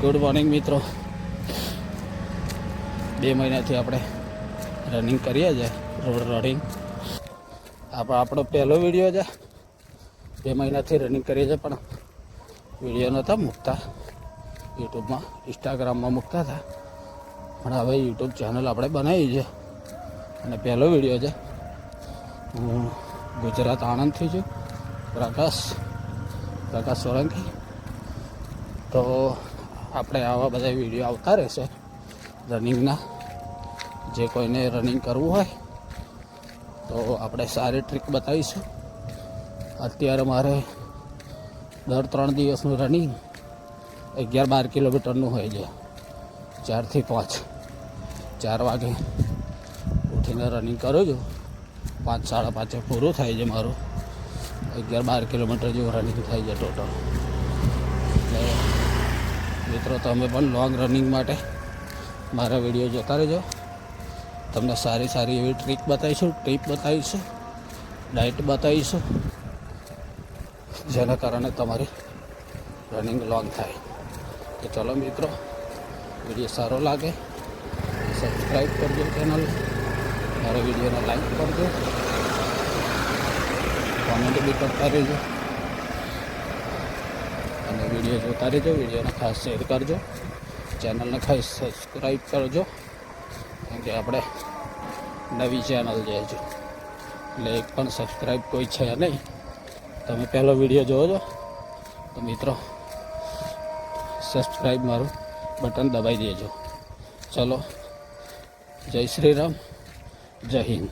Good morning મિત્રો. 2 મહિનાથી આપણે રનિંગ કરીએ છીએ, રોડ રનિંગ. આપણો પહેલો વિડીયો છે. 2 મહિનાથી રનિંગ કરીએ છીએ, પણ વિડીયો નહોતા મૂકતા યુટ્યુબમાં, ઇન્સ્ટાગ્રામમાં મૂકતા હતા. પણ હવે યુટ્યુબ ચેનલ આપણે બનાવી છે અને પહેલો વિડીયો છે. હું ગુજરાત આણંદથી છું, પ્રકાશ સોલંકી. તો આપણે આવા બધા વિડીયો આવતા રહેશે રનિંગના. જે કોઈને રનિંગ કરવું હોય તો આપણે સારી ટ્રીક બતાવીશું. અત્યારે મારે દર 3 દિવસનું રનિંગ 11-12 કિલોમીટરનું હોય છે. 4 થી 5, 4 વાગે ઉઠીને રનિંગ કરું છું. 5-5:30 પૂરું થાય છે મારું. 11-12 કિલોમીટર જેવું રનિંગ થાય છે ટોટલ. એટલે મિત્રો, તમે પણ લોંગ રનિંગ માટે મારા વિડીયો જોતા રહેજો. તમને સારી સારી એવી ટ્રીક બતાવીશું, ટીપ બતાવીશું, ડાયટ બતાવીશું, જેના કારણે તમારી રનિંગ લોંગ થાય. તો ચલો મિત્રો, વિડીયો સારો લાગે સબસ્ક્રાઈબ કરજો ચેનલ, મારા વિડીયોને લાઈક કરજો, કોમેન્ટ બી કરતા રહેજો અને વિડીયો જોતા રહેજો. વિડીયોને ખાસ શેર કરજો, ચેનલને ખાસ સબસ્ક્રાઈબ કરજો, કેમ કે આપણે નવી ચેનલ છે હજુ, એટલે એક પણ સબસ્ક્રાઈબ કોઈ છે નહીં. તમે પહેલો વિડીયો જોવો છો તો મિત્રો સબસ્ક્રાઈબ મારું બટન દબાવી દેજો. ચલો, જય શ્રી રામ, જય હિન્દ.